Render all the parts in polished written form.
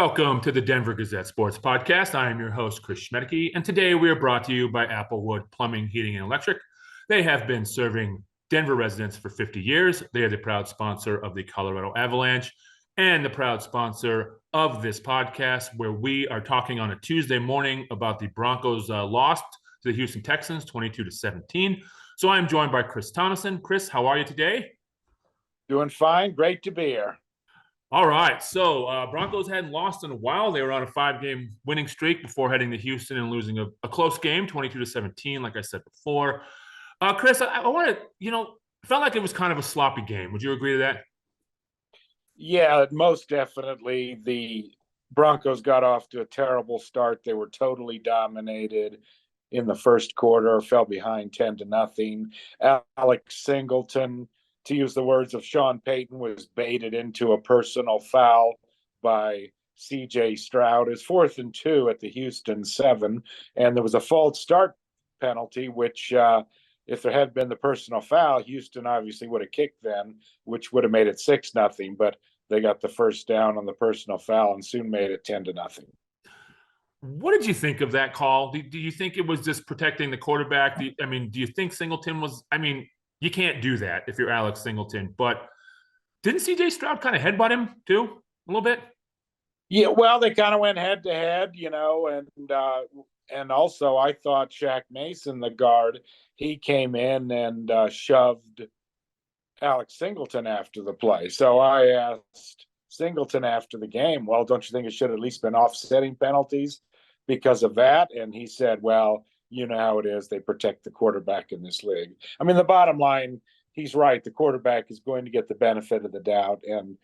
Welcome to the Denver Gazette Sports Podcast. I am your host, Chris Schmedeke, and today we are brought to you by Applewood Plumbing, Heating, and Electric. They have been serving Denver residents for 50 years. They are the proud sponsor of the Colorado Avalanche and the proud sponsor of this podcast, where we are talking on a Tuesday morning about the Broncos lost to the Houston Texans 22-17. So I'm joined by Chris Thomason. Chris, how are you today? Doing fine. Great to be here. All right. So Broncos hadn't lost in a while. They were on a 5-game winning streak before heading to Houston and losing a close game, 22-17, like I said before. Chris, I want to, felt like it was kind of a sloppy game. Would you agree to that? Yeah, most definitely. The Broncos got off to a terrible start. They were totally dominated in the first quarter, fell behind 10-0. Alex Singleton, to use the words of Sean Payton, was baited into a personal foul by C.J. Stroud. It's 4th and 2 at the Houston 7, and there was a false start penalty, which if there had been the personal foul, Houston obviously would have kicked then, which would have made it 6-0, but they got the first down on the personal foul and soon made it 10-0. What did you think of that call? Do you think it was just protecting the quarterback? Do you think Singleton was – you can't do that if you're Alex Singleton. But didn't C.J. Stroud kind of headbutt him too a little bit? Yeah, well, they kind of went head to head, and also I thought Shaq Mason, the guard, he came in and shoved Alex Singleton after the play. So I asked Singleton after the game, well, don't you think it should have at least been offsetting penalties because of that? And he said, well, you know how it is. They protect the quarterback in this league. The bottom line, he's right. The quarterback is going to get the benefit of the doubt. And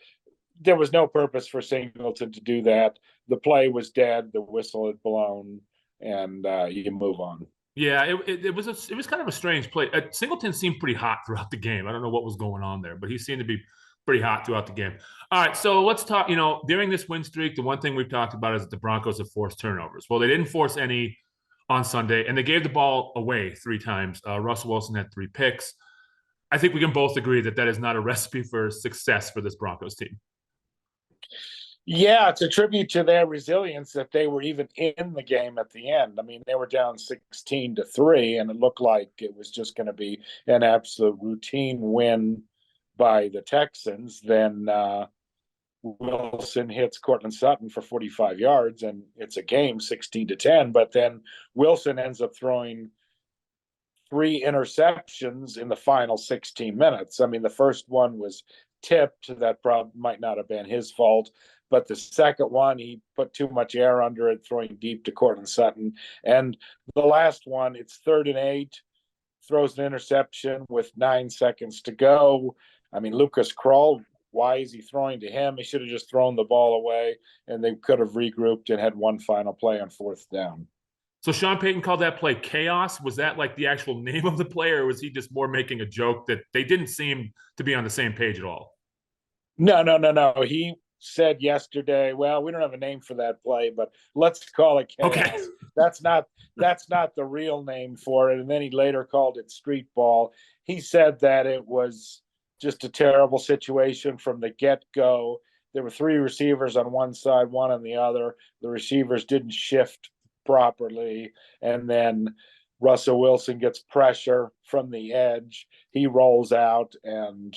there was no purpose for Singleton to do that. The play was dead. The whistle had blown, and you move on. Yeah, it was kind of a strange play. Singleton seemed pretty hot throughout the game. I don't know what was going on there, but he seemed to be pretty hot throughout the game. All right, so let's talk. During this win streak, the one thing we've talked about is that the Broncos have forced turnovers. Well, they didn't force any on Sunday, and they gave the ball away 3 times. Russell Wilson had 3 picks. I think we can both agree that is not a recipe for success for this Broncos team. Yeah, it's a tribute to their resilience that they were even in the game at the end. They were down 16-3, and it looked like it was just going to be an absolute routine win by the Texans. Then Wilson hits Cortland Sutton for 45 yards, and it's a game 16-10. But then Wilson ends up throwing 3 interceptions in the final 16 minutes. The first one was tipped. That probably might not have been his fault. But the second one, he put too much air under it, throwing deep to Cortland Sutton. And the last one, it's 3rd and 8, throws an interception with 9 seconds to go. Lucas Krull, why is he throwing to him? He should have just thrown the ball away, and they could have regrouped and had one final play on 4th down. So Sean Payton called that play chaos. Was that like the actual name of the play, or was he just more making a joke that they didn't seem to be on the same page at all? No. He said yesterday, well, we don't have a name for that play, but let's call it chaos. Okay. That's not the real name for it. And then he later called it street ball. He said that it was just a terrible situation from the get-go. There were 3 receivers on one side, 1 on the other. The receivers didn't shift properly, and then Russell Wilson gets pressure from the edge. He rolls out and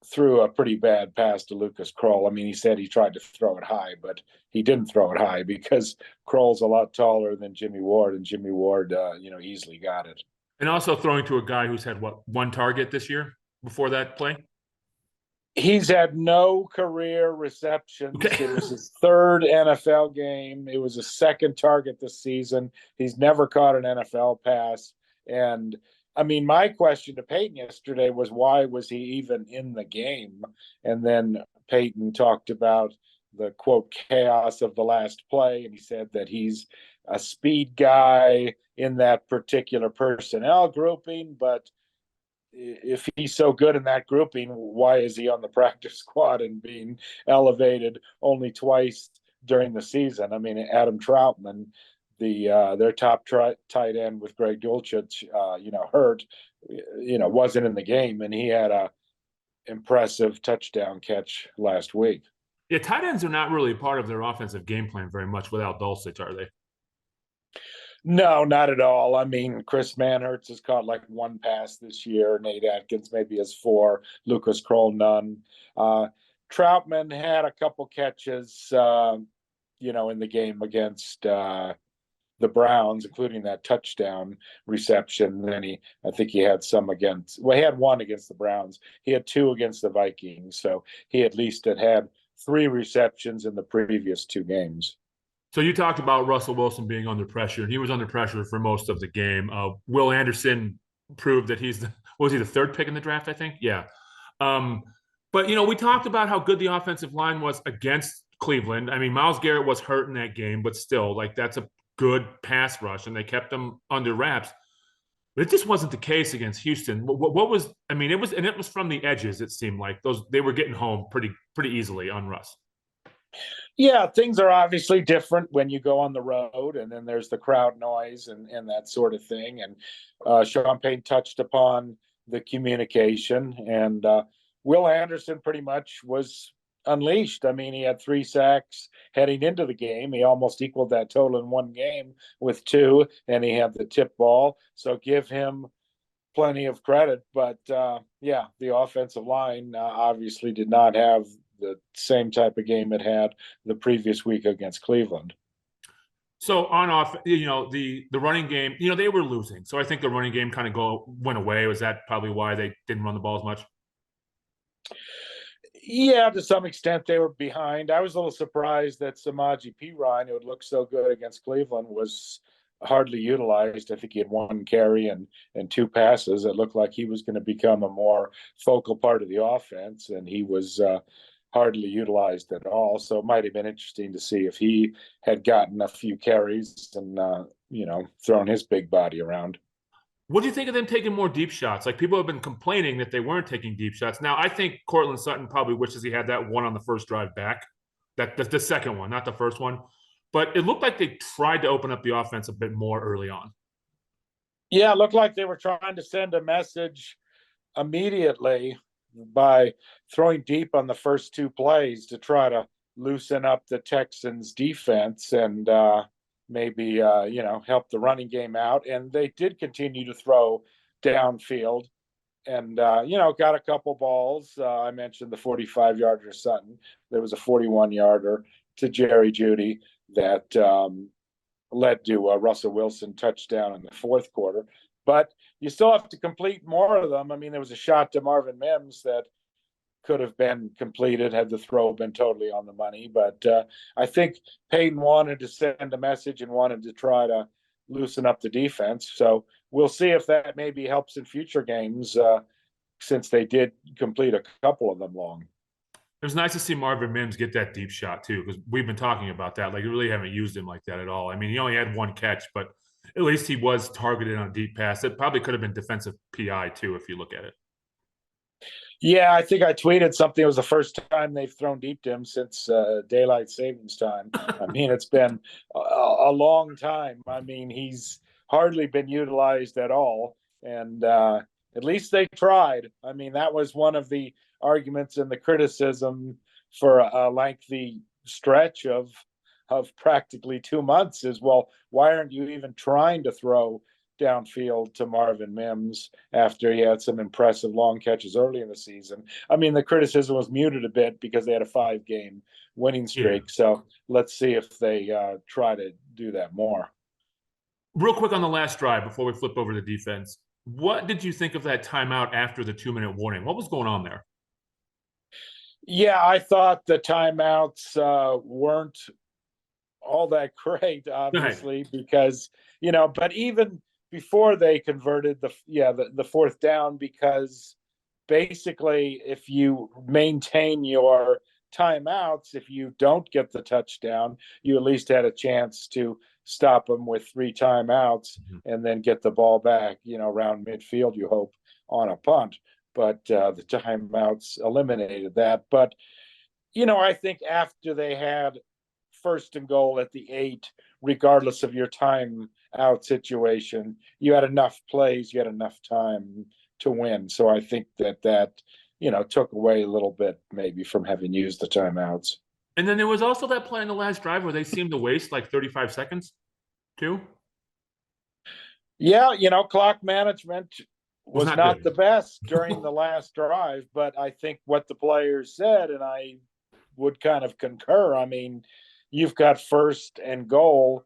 threw a pretty bad pass to Lucas Krull. He said he tried to throw it high, but he didn't throw it high because Krull's a lot taller than Jimmy Ward, and Jimmy Ward, easily got it. And also throwing to a guy who's had, 1 target this year before that play? He's had no career receptions. Okay. It was his 3rd NFL game. It was his 2nd target this season. He's never caught an NFL pass. And my question to Payton yesterday was, why was he even in the game? And then Payton talked about the, quote, chaos of the last play. And he said that he's a speed guy in that particular personnel grouping. But if he's so good in that grouping, why is he on the practice squad and being elevated only twice during the season? Adam Troutman, their top tight end with Greg Dulcich, hurt, wasn't in the game, and he had a impressive touchdown catch last week. Yeah, tight ends are not really part of their offensive game plan very much without Dulcich, are they? No, not at all. I mean, Chris Manhertz has caught like one pass this year. Nate Atkins maybe has four. Lucas Kroll none. Uh, Troutman had a couple catches, in the game against the Browns, including that touchdown reception. And then I think he had some against. Well, he had one against the Browns. He had two against the Vikings. So he at least had three receptions in the previous two games. So you talked about Russell Wilson being under pressure, and he was under pressure for most of the game. Will Anderson proved that was he the third pick in the draft, I think? Yeah. Um, but, we talked about how good the offensive line was against Cleveland. I mean, Myles Garrett was hurt in that game, but still, like, that's a good pass rush, and they kept him under wraps. But it just wasn't the case against Houston. What was? I mean, it was from the edges. It seemed like they were getting home pretty easily on Russ. Yeah, things are obviously different when you go on the road, and then there's the crowd noise and that sort of thing. And Sean Payne touched upon the communication, and Will Anderson pretty much was unleashed. I mean, he had 3 sacks heading into the game. He almost equaled that total in one game with 2, and he had the tip ball. So give him plenty of credit. But yeah, the offensive line obviously did not have the same type of game it had the previous week against Cleveland. So on off, the running game, they were losing. So I think the running game kind of went away. Was that probably why they didn't run the ball as much? Yeah, to some extent they were behind. I was a little surprised that Samaje Perine, who had looked so good against Cleveland, was hardly utilized. I think he had 1 carry and 2 passes. It looked like he was going to become a more focal part of the offense, and he was hardly utilized at all. So it might have been interesting to see if he had gotten a few carries and thrown his big body around. What do you think of them taking more deep shots? Like, people have been complaining that they weren't taking deep shots. Now, I think Cortland Sutton probably wishes he had that one on the first drive back. That's the second one, not the first one. But it looked like they tried to open up the offense a bit more early on. Yeah, it looked like they were trying to send a message immediately by throwing deep on the first 2 plays to try to loosen up the Texans defense and maybe help the running game out. And they did continue to throw downfield and got a couple balls. I mentioned the 45-yarder Sutton. There was a 41-yarder to Jerry Jeudy that led to a Russell Wilson touchdown in the fourth quarter. But you still have to complete more of them. I mean, there was a shot to Marvin Mims that could have been completed had the throw been totally on the money. But I think Payton wanted to send a message and wanted to try to loosen up the defense. So we'll see if that maybe helps in future games since they did complete a couple of them long. It was nice to see Marvin Mims get that deep shot too, because we've been talking about that. Like, we really haven't used him like that at all. I mean, he only had 1 catch, but at least he was targeted on a deep pass. It probably could have been defensive PI too, if you look at it. Yeah, I think I tweeted something. It was the first time they've thrown deep to him since daylight savings time. I mean, it's been a long time. I mean, he's hardly been utilized at all. And at least they tried. I mean, that was one of the arguments and the criticism for a lengthy stretch of practically 2 months is, well, why aren't you even trying to throw downfield to Marvin Mims after he had some impressive long catches early in the season? I mean, the criticism was muted a bit because they had a 5-game winning streak. Yeah. So let's see if they try to do that more. Real quick on the last drive before we flip over to defense, what did you think of that timeout after the 2-minute warning? What was going on there? Yeah, I thought the timeouts weren't all that great, obviously, because, but even before they converted the fourth down, because basically if you maintain your timeouts, if you don't get the touchdown, you at least had a chance to stop them with 3 timeouts and then get the ball back, around midfield, you hope, on a punt. But the timeouts eliminated that. But, I think after they had 1st and goal at the 8, regardless of your time out situation, you had enough plays, you had enough time to win. So I think that took away a little bit maybe from having used the timeouts. And then there was also that play on the last drive where they seemed to waste like 35 seconds too. Yeah, clock management Was was not not good. the best during the last drive, but I think what the players said, and I would kind of concur. I mean, you've got first and goal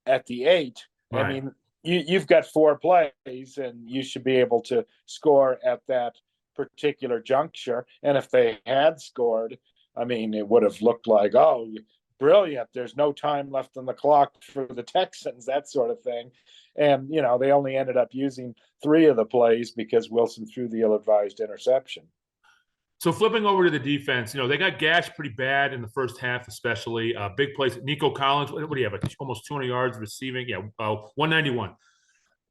at the 8. I Right. mean, you've got 4 plays, and you should be able to score at that particular juncture. And if they had scored, I mean, it would have looked like, oh, brilliant. There's no time left on the clock for the Texans, that sort of thing. And, they only ended up using 3 of the plays because Wilson threw the ill-advised interception. So flipping over to the defense, they got gashed pretty bad in the first half, especially big plays. Nico Collins, what do you have? Like almost 200 yards receiving. Yeah, 191.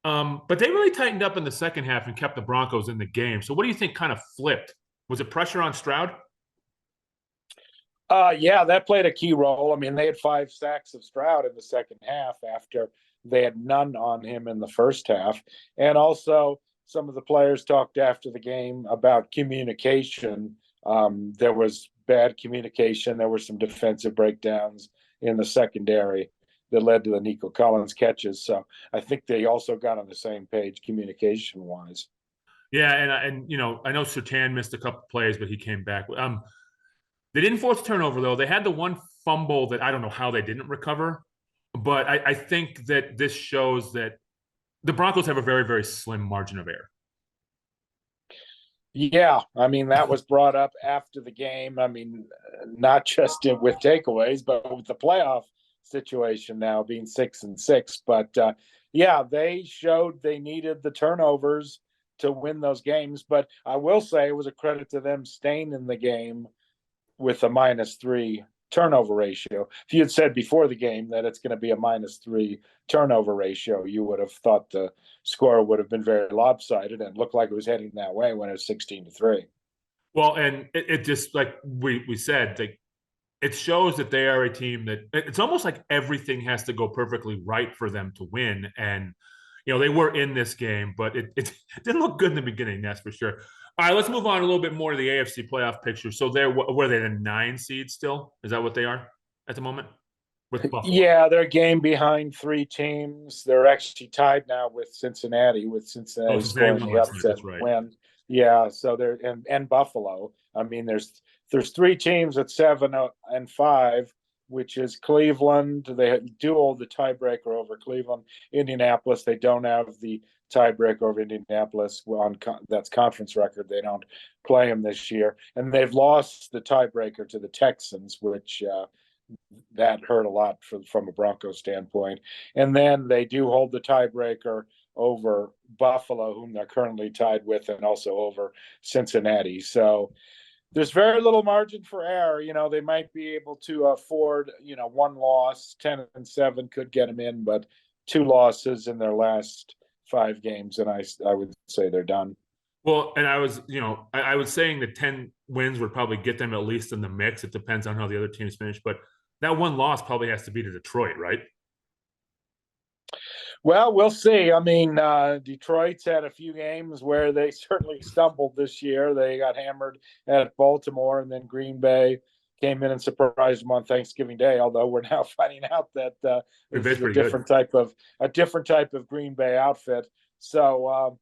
But they really tightened up in the second half and kept the Broncos in the game. So what do you think kind of flipped? Was it pressure on Stroud? Yeah, that played a key role. I mean, they had 5 sacks of Stroud in the second half after they had none on him in the first half. And also, some of the players talked after the game about communication. There was bad communication. There were some defensive breakdowns in the secondary that led to the Nico Collins catches. So I think they also got on the same page communication wise. Yeah, and I know Sertan missed a couple plays, but he came back. They didn't force a turnover though. They had the one fumble that I don't know how they didn't recover, but I think that this shows that the Broncos have a very, very slim margin of error. Yeah, I mean, that was brought up after the game. I mean, not just with takeaways, but with the playoff situation now being 6-6. But yeah, they showed they needed the turnovers to win those games. But I will say it was a credit to them staying in the game with a -3 turnover ratio. If you had said before the game that it's going to be a -3 turnover ratio, you would have thought the score would have been very lopsided, and looked like it was heading that way when it was 16-3. Well, and it just like we said, like it shows that they are a team that it's almost like everything has to go perfectly right for them to win. And they were in this game, but it didn't look good in the beginning, that's for sure. All right, let's move on a little bit more to the AFC playoff picture. So were they the 9 seed still? Is that what they are at the moment with Buffalo? Yeah, they're a game behind 3 teams. They're actually tied now with Cincinnati, Oh, Cincinnati scoring won the last night. upset That's right. win. Yeah, so they're and Buffalo. I mean, there's 3 teams at 7-5, which is Cleveland. They do hold the tiebreaker over Cleveland. Indianapolis, they don't have the tiebreaker over Indianapolis. That's conference record. They don't play them this year, and they've lost the tiebreaker to the Texans, which that hurt a lot from a Broncos standpoint. And then they do hold the tiebreaker over Buffalo, whom they're currently tied with, and also over Cincinnati. So there's very little margin for error. They might be able to afford, 1 loss. 10-7 could get them in, but 2 losses in their last 5 games, and I would say they're done. Well, and I was saying that 10 wins would probably get them at least in the mix. It depends on how the other teams finish, but that 1 loss probably has to be to Detroit, right? Well, we'll see. I mean, Detroit's had a few games where they certainly stumbled this year. They got hammered at Baltimore, and then Green Bay came in and surprised them on Thanksgiving Day. Although we're now finding out that this is a different type of Green Bay outfit. So,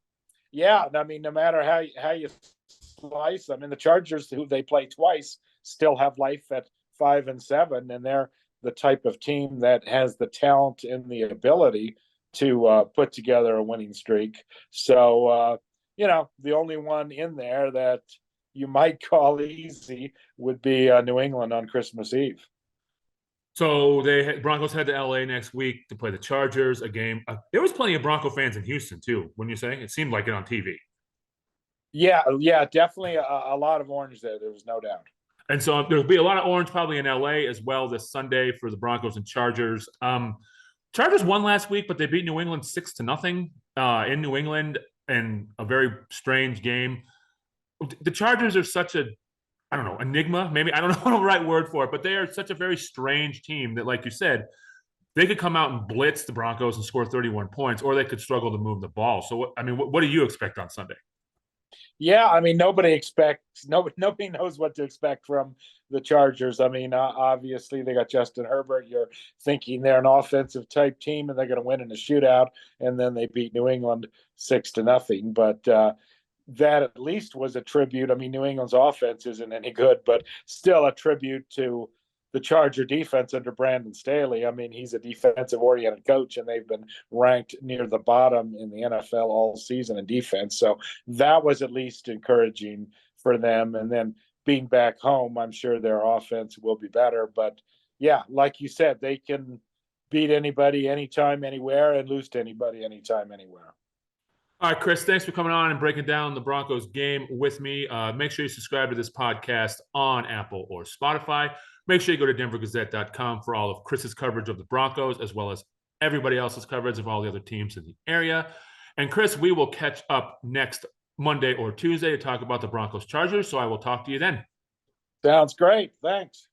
yeah, I mean, no matter how you slice them, and the Chargers, who they play twice, still have life at 5-7, and they're the type of team that has the talent and the ability to put together a winning streak. So, the only one in there that you might call easy would be New England on Christmas Eve. So Broncos head to LA next week to play the Chargers, a game. There was plenty of Bronco fans in Houston too, wouldn't you say? It seemed like it on TV. Yeah, definitely a lot of orange there. There was no doubt. And so there'll be a lot of orange probably in LA as well this Sunday for the Broncos and Chargers. Chargers won last week, but they beat New England 6-0 in New England in a very strange game. The Chargers are such I don't know, enigma, maybe. I don't know the right word for it, but they are such a very strange team that, like you said, they could come out and blitz the Broncos and score 31 points, or they could struggle to move the ball. So, what do you expect on Sunday? Yeah, I mean, nobody knows what to expect from the Chargers. I mean, obviously they got Justin Herbert. You're thinking they're an offensive type team and they're going to win in a shootout, and then they beat New England 6-0. But that at least was a tribute. I mean, New England's offense isn't any good, but still a tribute to the Charger defense under Brandon Staley. I mean, he's a defensive oriented coach, and they've been ranked near the bottom in the NFL all season in defense. So that was at least encouraging for them. And then being back home, I'm sure their offense will be better. But yeah, like you said, they can beat anybody, anytime, anywhere, and lose to anybody, anytime, anywhere. All right, Chris, thanks for coming on and breaking down the Broncos game with me. Make sure you subscribe to this podcast on Apple or Spotify. Make sure you go to denvergazette.com for all of Chris's coverage of the Broncos, as well as everybody else's coverage of all the other teams in the area. And Chris, we will catch up next Monday or Tuesday to talk about the Broncos Chargers. So I will talk to you then. Sounds great. Thanks.